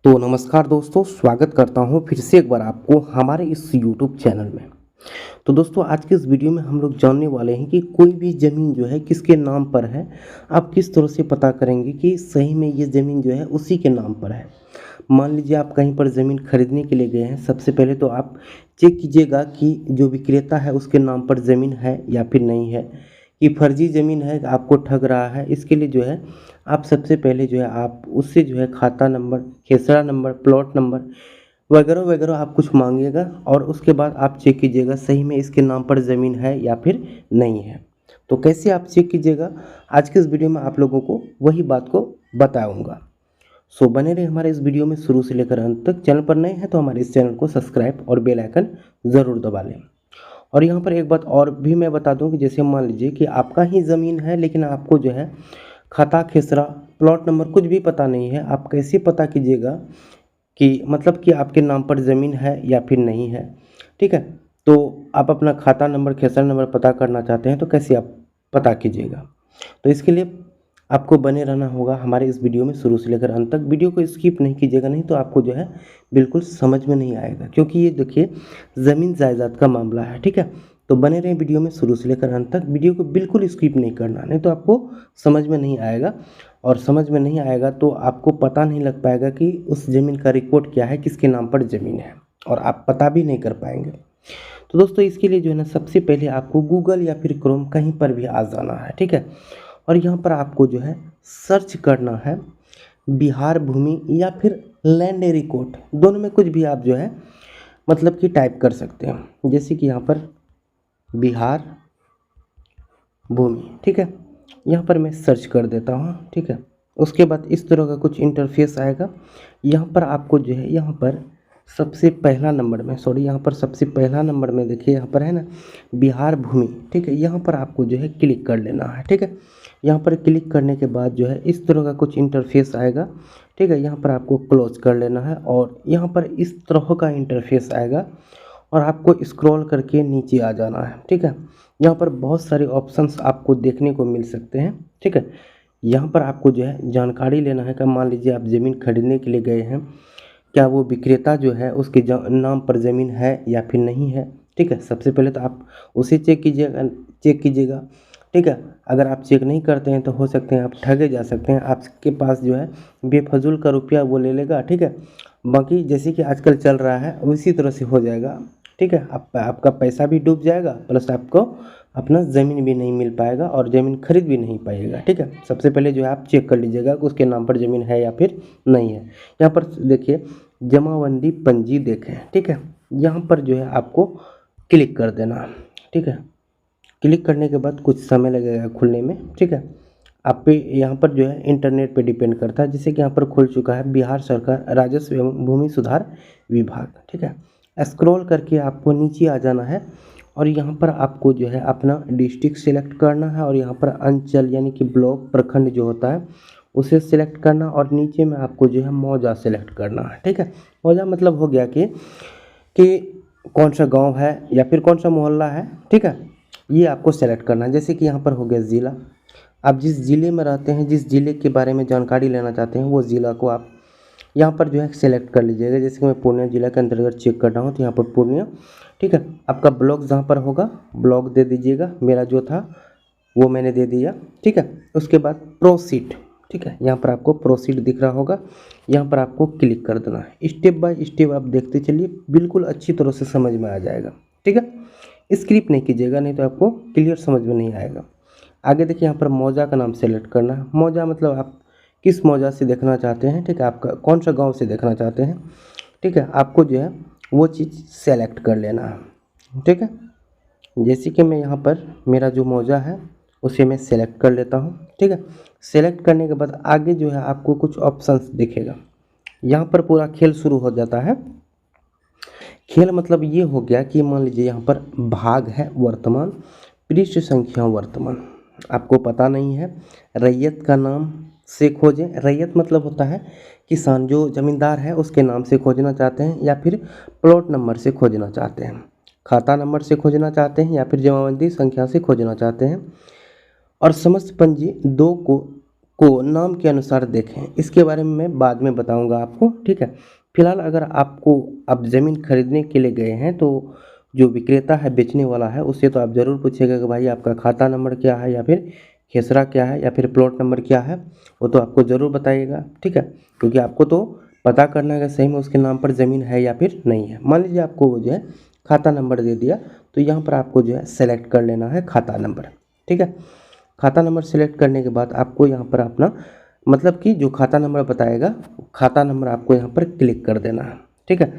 तो नमस्कार दोस्तों, स्वागत करता हूं फिर से एक बार आपको हमारे इस YouTube चैनल में। तो दोस्तों, आज के इस वीडियो में हम लोग जानने वाले हैं कि कोई भी ज़मीन जो है किसके नाम पर है। आप किस तरह से पता करेंगे कि सही में ये ज़मीन जो है उसी के नाम पर है। मान लीजिए आप कहीं पर ज़मीन खरीदने के लिए गए हैं। सबसे पहले तो आप चेक कीजिएगा कि जो विक्रेता है उसके नाम पर ज़मीन है या फिर नहीं है, कि फर्जी ज़मीन है, आपको ठग रहा है। इसके लिए जो है आप सबसे पहले जो है आप उससे जो है खाता नंबर, खेसरा नंबर, प्लॉट नंबर वगैरह वगैरह आप कुछ मांगिएगा और उसके बाद आप चेक कीजिएगा सही में इसके नाम पर ज़मीन है या फिर नहीं है। तो कैसे आप चेक कीजिएगा, आज के इस वीडियो में आप लोगों को वही बात को बताऊंगा। सो बने रहे हमारे इस वीडियो में शुरू से लेकर अंत तक। चैनल पर नए हैं तो हमारे इस चैनल को सब्सक्राइब और बेल आइकन ज़रूर दबा लें। और यहाँ पर एक बात और भी मैं बता दूं कि जैसे मान लीजिए कि आपका ही ज़मीन है लेकिन आपको जो है खाता, खेसरा, प्लॉट नंबर कुछ भी पता नहीं है। आप कैसे पता कीजिएगा कि मतलब कि आपके नाम पर ज़मीन है या फिर नहीं है। ठीक है, तो आप अपना खाता नंबर, खेसरा नंबर पता करना चाहते हैं तो कैसे आप पता कीजिएगा। तो इसके लिए आपको बने रहना होगा हमारे इस वीडियो में शुरू से लेकर अंत तक। वीडियो को स्किप नहीं कीजिएगा, नहीं तो आपको जो है बिल्कुल समझ में नहीं आएगा, क्योंकि ये देखिए ज़मीन जायदाद का मामला है। ठीक है, तो बने रहें वीडियो में शुरू से लेकर अंत तक। वीडियो को बिल्कुल स्किप नहीं करना, नहीं तो आपको समझ में नहीं आएगा। और समझ में नहीं आएगा तो आपको पता नहीं लग पाएगा कि उस ज़मीन का रिकॉर्ड क्या है, किसके नाम पर ज़मीन है, और आप पता भी नहीं कर पाएंगे। तो दोस्तों, इसके लिए जो है ना सबसे पहले आपको गूगल या फिर क्रोम कहीं पर भी आ जाना है। ठीक है, और यहाँ पर आपको जो है सर्च करना है बिहार भूमि या फिर लैंड रिकॉर्ड, दोनों में कुछ भी आप जो है मतलब कि टाइप कर सकते हैं। जैसे कि यहाँ पर बिहार भूमि, ठीक है, यहाँ पर मैं सर्च कर देता हूँ। ठीक है, उसके बाद इस तरह का कुछ इंटरफेस आएगा। यहाँ पर आपको जो है यहाँ पर सबसे पहला नंबर में, यहाँ पर सबसे पहला नंबर में देखिए यहाँ पर है ना बिहार भूमि। ठीक है, यहाँ पर आपको जो है क्लिक कर लेना है। ठीक है, यहाँ पर क्लिक करने के बाद जो है इस तरह का कुछ इंटरफेस आएगा। ठीक है, यहाँ पर आपको क्लोज कर लेना है और यहाँ पर इस तरह का इंटरफेस आएगा और आपको स्क्रॉल करके नीचे आ जाना है। ठीक है, यहाँ पर बहुत सारे ऑप्शंस आपको देखने को मिल सकते हैं। ठीक है, यहाँ पर आपको जो है जानकारी लेना है कि मान लीजिए आप ज़मीन खरीदने के लिए गए हैं, क्या वो विक्रेता जो है उसके नाम पर ज़मीन है या फिर नहीं है। ठीक है, सबसे पहले तो आप उसे चेक कीजिएगा। ठीक है, अगर आप चेक नहीं करते हैं तो हो सकते हैं आप ठगे जा सकते हैं। आपके पास जो है बेफजूल का रुपया वो ले लेगा। ठीक है, बाकी जैसे कि आजकल चल रहा है उसी तरह से हो जाएगा। ठीक है, आपका पैसा भी डूब जाएगा, प्लस आपको अपना ज़मीन भी नहीं मिल पाएगा और ज़मीन खरीद भी नहीं पाइएगा। ठीक है, सबसे पहले जो है आप चेक कर लीजिएगा कि उसके नाम पर ज़मीन है या फिर नहीं है। यहाँ पर देखिए जमाबंदी पंजी देखें। ठीक है, यहाँ पर जो है आपको क्लिक कर देना। ठीक है, क्लिक करने के बाद कुछ समय लगेगा खुलने में। ठीक है, आप पे यहाँ पर जो है इंटरनेट पे डिपेंड करता है। जैसे कि यहाँ पर खुल चुका है बिहार सरकार राजस्व एवं भूमि सुधार विभाग। ठीक है, स्क्रॉल करके आपको नीचे आ जाना है और यहाँ पर आपको जो है अपना डिस्ट्रिक्ट सेलेक्ट करना है और यहाँ पर अंचल यानी कि ब्लॉक, प्रखंड जो होता है उसे सिलेक्ट करना और नीचे में आपको जो है मौजा सेलेक्ट करना है। ठीक है, मौजा मतलब हो गया कि कौन सा गांव है या फिर कौन सा मोहल्ला है। ठीक है, ये आपको सेलेक्ट करना है। जैसे कि यहाँ पर हो गया ज़िला, आप जिस ज़िले में रहते हैं, जिस ज़िले के बारे में जानकारी लेना चाहते हैं वो ज़िला को आप यहाँ पर जो है सेलेक्ट कर लीजिएगा। जैसे कि मैं पूर्णिया जिला के अंतर्गत चेक कर रहा हूँ तो यहाँ पर पूर्णिया। ठीक है, आपका ब्लॉक जहाँ पर होगा ब्लॉक दे दीजिएगा। मेरा जो था वो मैंने दे दिया। ठीक है, उसके बाद प्रोसीड। ठीक है, यहाँ पर आपको प्रोसीड दिख रहा होगा, यहाँ पर आपको क्लिक कर देना है। स्टेप बाय स्टेप आप देखते चलिए, बिल्कुल अच्छी तरह से समझ में आ जाएगा। ठीक है, स्किप नहीं कीजिएगा, नहीं तो आपको क्लियर समझ में नहीं आएगा। आगे देखिए यहाँ पर मौजा का नाम सेलेक्ट करना है। मौजा मतलब आप किस मौजा से देखना चाहते हैं। ठीक है, आपका कौन सा गांव से देखना चाहते हैं। ठीक है, आपको जो है वो चीज़ सेलेक्ट कर लेना है। ठीक है, जैसे कि मैं यहाँ पर मेरा जो मौजा है उसे मैं सेलेक्ट कर लेता हूँ। ठीक है, सेलेक्ट करने के बाद आगे जो है आपको कुछ ऑप्शंस दिखेगा। यहाँ पर पूरा खेल शुरू हो जाता है। खेल मतलब ये हो गया कि मान लीजिए यहाँ पर भाग है वर्तमान, पृष्ठ संख्या वर्तमान, आपको पता नहीं है। रैयत का नाम से खोजें। रैयत मतलब होता है किसान, जो ज़मींदार है उसके नाम से खोजना चाहते हैं या फिर प्लॉट नंबर से खोजना चाहते हैं, खाता नंबर से खोजना चाहते हैं या फिर जमाबंदी संख्या से खोजना चाहते हैं। और समस्त पंजी 2 को को नाम के अनुसार देखें, इसके बारे में मैं बाद में बताऊंगा आपको, ठीक है। फिलहाल अगर आपको आप ज़मीन खरीदने के लिए गए हैं तो जो विक्रेता है, बेचने वाला है, उससे तो आप ज़रूर पूछिएगा कि भाई आपका खाता नंबर क्या है, या फिर खेसरा क्या है, या फिर प्लॉट नंबर क्या है, वो तो आपको ज़रूर बताइएगा, ठीक है। क्योंकि आपको तो पता करना है कि सही में उसके नाम पर ज़मीन है या फिर नहीं है। मान लीजिए आपको वो जो है खाता नंबर दे दिया, तो यहाँ पर आपको जो है सेलेक्ट कर लेना है खाता नंबर, ठीक है। खाता नंबर सेलेक्ट करने के बाद आपको यहाँ पर अपना मतलब कि जो खाता नंबर बताएगा, खाता नंबर आपको यहाँ पर क्लिक कर देना है, ठीक है।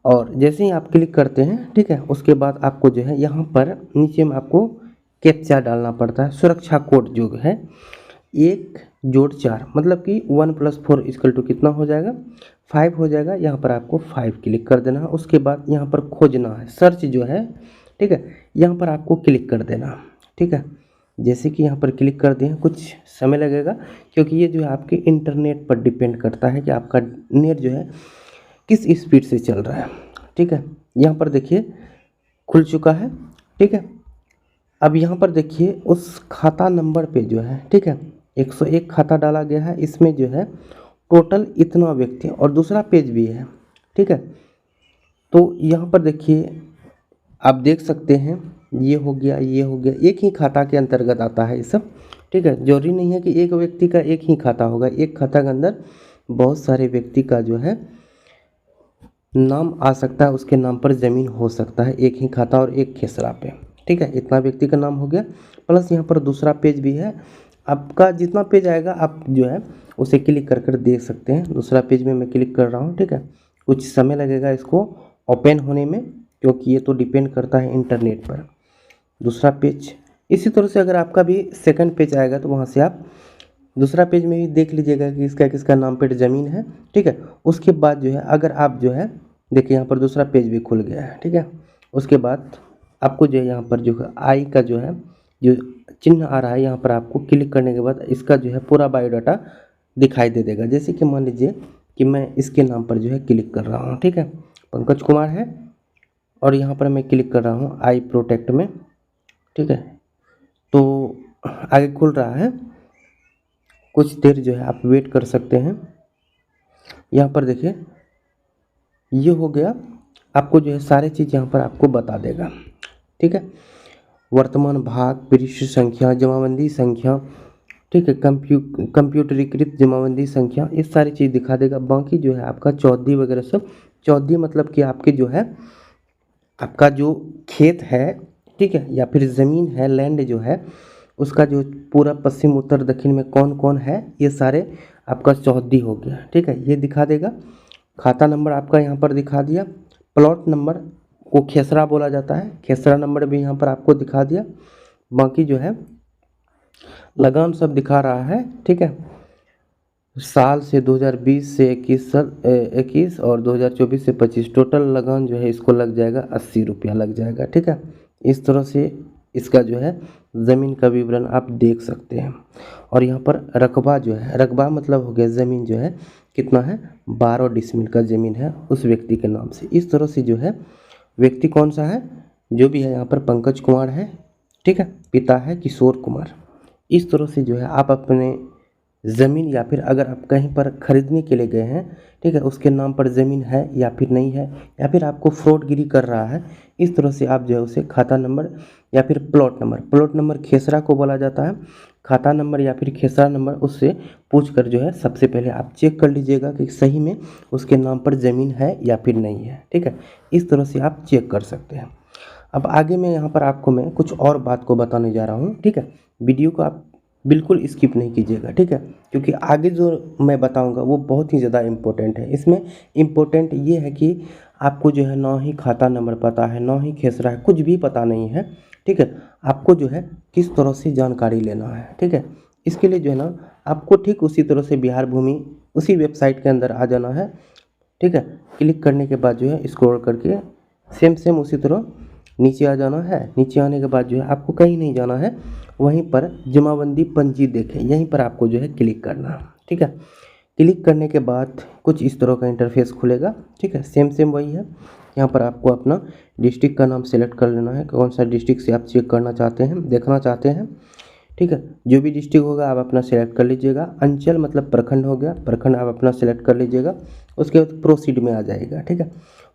और जैसे ही आप क्लिक करते हैं, ठीक है, उसके बाद आपको जो है यहाँ पर नीचे में आपको कैप्चा डालना पड़ता है, सुरक्षा कोड जो है 1+4, मतलब कि 1+4 कितना हो जाएगा, 5 हो जाएगा। यहाँ पर आपको 5 क्लिक कर देना है। उसके बाद यहाँ पर खोजना है, सर्च जो है, ठीक है, यहाँ पर आपको क्लिक कर देना, ठीक है। जैसे कि यहाँ पर क्लिक कर दिए, कुछ समय लगेगा क्योंकि ये जो है आपके इंटरनेट पर डिपेंड करता है कि आपका नेट जो है किस स्पीड से चल रहा है, ठीक है। यहाँ पर देखिए खुल चुका है, ठीक है। अब यहाँ पर देखिए उस खाता नंबर पे जो है, ठीक है, 101 खाता डाला गया है, इसमें जो है टोटल इतना व्यक्ति, और दूसरा पेज भी है, ठीक है। तो यहाँ पर देखिए आप देख सकते हैं, ये हो गया, ये हो गया, एक ही खाता के अंतर्गत आता है ये सब, ठीक है। जरूरी नहीं है कि एक व्यक्ति का एक ही खाता होगा, एक खाता के अंदर बहुत सारे व्यक्ति का जो है नाम आ सकता है, उसके नाम पर ज़मीन हो सकता है, एक ही खाता और एक खेसरा पे, ठीक है। इतना व्यक्ति का नाम हो गया, प्लस यहाँ पर दूसरा पेज भी है। आपका जितना पेज आएगा आप जो है उसे क्लिक कर कर देख सकते हैं। दूसरा पेज में मैं क्लिक कर रहा हूँ, ठीक है। कुछ समय लगेगा इसको ओपन होने में, क्योंकि ये तो डिपेंड करता है इंटरनेट पर। दूसरा पेज इसी तरह से अगर आपका भी सेकंड पेज आएगा तो वहाँ से आप दूसरा पेज में भी देख लीजिएगा कि इसका किसका नाम पर ज़मीन है, ठीक है। उसके बाद जो है अगर आप जो है देखिए यहाँ पर दूसरा पेज भी खुल गया है, ठीक है। उसके बाद आपको जो है यहाँ पर जो है आई का जो है जो चिन्ह आ रहा है, यहाँ पर आपको क्लिक करने के बाद इसका जो है पूरा बायोडाटा दिखाई दे देगा। जैसे कि मान लीजिए कि मैं इसके नाम पर जो है क्लिक कर रहा हूँ, ठीक है, पंकज कुमार है, और यहाँ पर मैं क्लिक कर रहा हूँ आई प्रोटेक्ट में, ठीक है। तो आगे खुल रहा है, कुछ देर जो है आप वेट कर सकते हैं। यहाँ पर देखिए ये हो गया, आपको जो है सारी चीज़ यहाँ पर आपको बता देगा, ठीक है। वर्तमान भाग, पृष्ठ संख्या, जमाबंदी संख्या, ठीक है, कंप्यूटरीकृत जमाबंदी संख्या, ये सारी चीज़ दिखा देगा। बाकी जो है आपका चौहद्दी वगैरह सब, चौहद्दी मतलब कि आपके जो है आपका जो खेत है, ठीक है, या फिर ज़मीन है, लैंड जो है, उसका जो पूरा पश्चिम उत्तर दक्षिण में कौन कौन है, ये सारे आपका चौहद्दी हो गया, ठीक है, ये दिखा देगा। खाता नंबर आपका यहाँ पर दिखा दिया। प्लॉट नंबर को खेसरा बोला जाता है, खेसरा नंबर भी यहाँ पर आपको दिखा दिया। बाकी जो है लगान सब दिखा रहा है, ठीक है। साल से 2020 से 21 और 2024 से 25 टोटल लगान जो है इसको लग जाएगा 80 रुपया लग जाएगा, ठीक है। इस तरह से इसका जो है ज़मीन का विवरण आप देख सकते हैं। और यहाँ पर रकबा जो है, रकबा मतलब हो गया ज़मीन जो है कितना है, 12 डिसमिल का ज़मीन है उस व्यक्ति के नाम से। इस तरह से जो है व्यक्ति कौन सा है, जो भी है यहाँ पर पंकज कुमार है, ठीक है, पिता है किशोर कुमार। इस तरह से जो है आप अपने ज़मीन, या फिर अगर आप कहीं पर ख़रीदने के लिए गए हैं, ठीक है, उसके नाम पर ज़मीन है या फिर नहीं है, या फिर आपको फ्रॉडगिरी कर रहा है, इस तरह से आप जो है उसे खाता नंबर या फिर प्लॉट नंबर खेसरा को बोला जाता है, खाता नंबर या फिर खेसरा नंबर, उससे पूछ कर जो है सबसे पहले आप चेक कर लीजिएगा कि सही में उसके नाम पर ज़मीन है या फिर नहीं है, ठीक है। इस तरह से आप चेक कर सकते हैं। अब आगे मैं यहाँ पर आपको मैं कुछ और बात को बताने जा रहा हूँ, ठीक है। वीडियो को आप बिल्कुल स्किप नहीं कीजिएगा, ठीक है, क्योंकि आगे जो मैं बताऊंगा वो बहुत ही ज़्यादा इम्पोर्टेंट है। इसमें इम्पोर्टेंट ये है कि आपको जो है ना ही खाता नंबर पता है, ना ही खेसरा है, कुछ भी पता नहीं है, ठीक है। आपको जो है किस तरह से जानकारी लेना है, ठीक है। इसके लिए जो है ना आपको ठीक उसी तरह से बिहार भूमि उसी वेबसाइट के अंदर आ जाना है, ठीक है। क्लिक करने के बाद जो है स्क्रॉल करके सेम उसी तरह नीचे आ जाना है। नीचे आने के बाद जो है आपको कहीं नहीं जाना है, वहीं पर जमाबंदी पंजी देखें, यहीं पर आपको जो है क्लिक करना है, ठीक है। क्लिक करने के बाद कुछ इस तरह का इंटरफेस खुलेगा, ठीक है। सेम वही है। यहाँ पर आपको अपना डिस्ट्रिक्ट का नाम सेलेक्ट कर लेना है, कौन सा डिस्ट्रिक्ट से आप चेक करना चाहते हैं, देखना चाहते हैं, ठीक है। जो भी डिस्ट्रिक्ट होगा आप अपना सेलेक्ट कर लीजिएगा। अंचल मतलब प्रखंड हो गया, प्रखंड आप अपना सेलेक्ट कर लीजिएगा। उसके बाद प्रोसीड में आ जाएगा, ठीक है।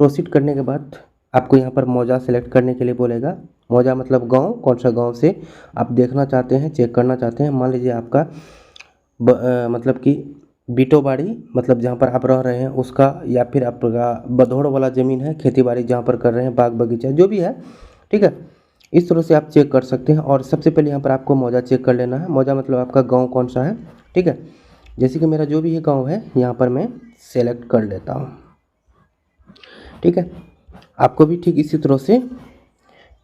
प्रोसीड करने के बाद आपको यहाँ पर मौजा सेलेक्ट करने के लिए बोलेगा। मौजा मतलब गांव, कौन सा गांव से आप देखना चाहते हैं, चेक करना चाहते हैं। मान लीजिए आपका मतलब कि बीटोबाड़ी मतलब जहाँ पर आप रह रहे हैं उसका, या फिर आपका बधौड़ वाला ज़मीन है, खेती बाड़ी जहाँ पर कर रहे हैं, बाग बगीचा जो भी है, ठीक है। इस तरह से आप चेक कर सकते हैं। और सबसे पहले यहाँ पर आपको मौजा चेक कर लेना है। मौजा मतलब आपका गांव कौन सा है, ठीक है। जैसे कि मेरा जो भी है गांव है, यहाँ पर मैं सेलेक्ट कर लेता हूँ, ठीक है। आपको भी ठीक इसी तरह से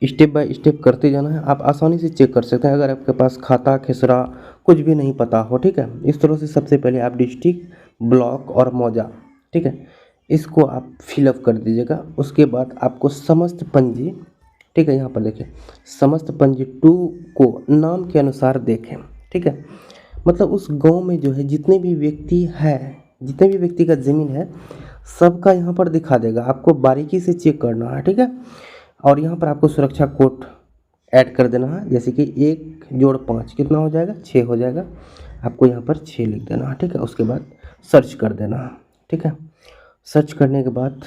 स्टेप बाय स्टेप करते जाना है। आप आसानी से चेक कर सकते हैं अगर आपके पास खाता खेसरा कुछ भी नहीं पता हो, ठीक है। इस तरह से सबसे पहले आप डिस्ट्रिक्ट, ब्लॉक और मौजा, ठीक है, इसको आप फिलअप कर दीजिएगा। उसके बाद आपको समस्त पंजी, ठीक है, यहाँ पर देखिए समस्त पंजी 2 को नाम के अनुसार देखें, ठीक है। मतलब उस गांव में जो है जितने भी व्यक्ति है, जितने भी व्यक्ति का ज़मीन है, सबका यहाँ पर दिखा देगा। आपको बारीकी से चेक करना है, ठीक है। और यहाँ पर आपको सुरक्षा कोड ऐड कर देना है। जैसे कि 1 जोड़ 5 कितना हो जाएगा, 6 हो जाएगा। आपको यहाँ पर 6 लिख देना है, ठीक है। उसके बाद सर्च कर देना है, ठीक है। सर्च करने के बाद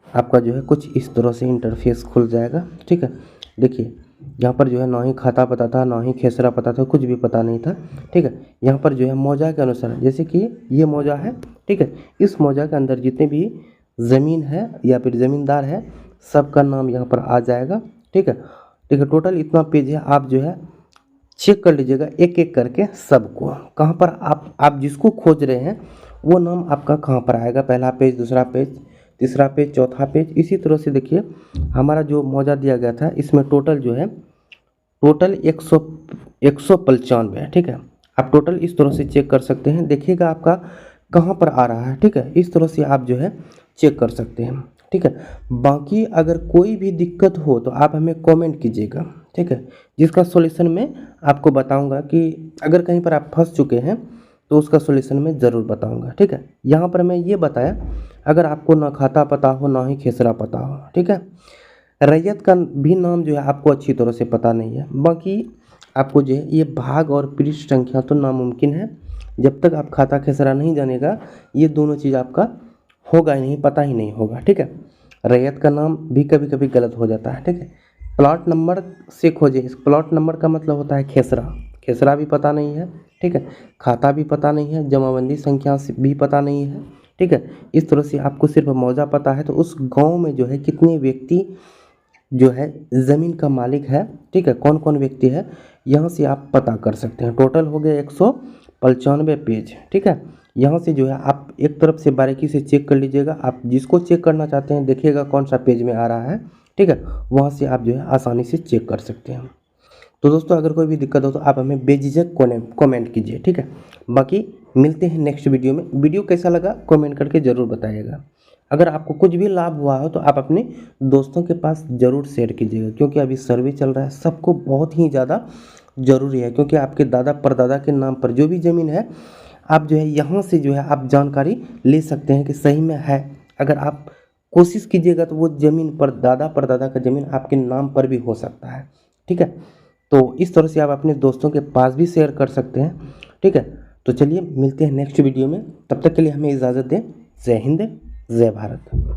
आपका जो है कुछ इस तरह से इंटरफेस खुल जाएगा, ठीक है। देखिए यहाँ पर जो है ना ही खाता पता था, ना ही खेसरा पता था, कुछ भी पता नहीं था, ठीक है। यहाँ पर जो है मौजा के अनुसार, जैसे कि ये मौजा है, ठीक है, इस मौजा के अंदर जितने भी ज़मीन है या फिर ज़मींदार है, सबका नाम यहाँ पर आ जाएगा, ठीक है। ठीक है, टोटल इतना पेज है। आप जो है चेक कर लीजिएगा एक एक करके सबको, कहाँ पर आप जिसको खोज रहे हैं वो नाम आपका कहाँ पर आएगा। पहला पेज, दूसरा पेज, तीसरा पेज, चौथा पेज, इसी तरह से देखिए हमारा जो मौजा दिया गया था इसमें टोटल जो है टोटल 195 है, ठीक है। आप टोटल इस तरह से चेक कर सकते हैं, देखिएगा आपका कहाँ पर आ रहा है, ठीक है। इस तरह से आप जो है चेक कर सकते हैं, ठीक है। बाकी अगर कोई भी दिक्कत हो तो आप हमें कमेंट कीजिएगा, ठीक है, जिसका सॉल्यूशन मैं आपको बताऊंगा। कि अगर कहीं पर आप फंस चुके हैं तो उसका सॉल्यूशन मैं ज़रूर बताऊंगा, ठीक है। यहाँ पर मैं ये बताया, अगर आपको ना खाता पता हो ना ही खेसरा पता हो, ठीक है, रैयत का भी नाम जो है आपको अच्छी तरह से पता नहीं है, बाकी आपको जो है ये भाग और पृष्ठ संख्या तो नामुमकिन है। जब तक आप खाता खेसरा नहीं जानेगा ये दोनों चीज़ आपका होगा ही नहीं, पता ही नहीं होगा, ठीक है। रैयत का नाम भी कभी कभी गलत हो जाता है, ठीक है। प्लॉट नंबर से खोजे, इस प्लॉट नंबर का मतलब होता है खेसरा, खेसरा भी पता नहीं है, ठीक है। खाता भी पता नहीं है, जमाबंदी संख्या भी पता नहीं है, ठीक है। इस तरह से आपको सिर्फ मौजा पता है तो उस गांव में जो है कितने व्यक्ति जो है ज़मीन का मालिक है, ठीक है, कौन कौन व्यक्ति है, यहाँ से आप पता कर सकते हैं। टोटल हो गया 195 पेज, ठीक है। यहाँ से जो है आप एक तरफ से बारीकी से चेक कर लीजिएगा। आप जिसको चेक करना चाहते हैं देखिएगा कौन सा पेज में आ रहा है, ठीक है, वहाँ से आप जो है आसानी से चेक कर सकते हैं। तो दोस्तों अगर कोई भी दिक्कत हो तो आप हमें बेझिझक कमेंट कीजिए, ठीक है। बाकी मिलते हैं नेक्स्ट वीडियो में। वीडियो कैसा लगा कमेंट करके ज़रूर बताइएगा। अगर आपको कुछ भी लाभ हुआ हो तो आप अपने दोस्तों के पास ज़रूर शेयर कीजिएगा, क्योंकि अभी सर्वे चल रहा है, सबको बहुत ही ज़्यादा ज़रूरी है। क्योंकि आपके दादा परदादा के नाम पर जो भी ज़मीन है, आप जो है यहाँ से जो है आप जानकारी ले सकते हैं कि सही में है। अगर आप कोशिश कीजिएगा तो वो ज़मीन पर दादा परदादा का ज़मीन आपके नाम पर भी हो सकता है, ठीक है। तो इस तरह से आप अपने दोस्तों के पास भी शेयर कर सकते हैं, ठीक है। तो चलिए मिलते हैं नेक्स्ट वीडियो में, तब तक के लिए हमें इजाज़त दें। जय हिंद, जय भारत।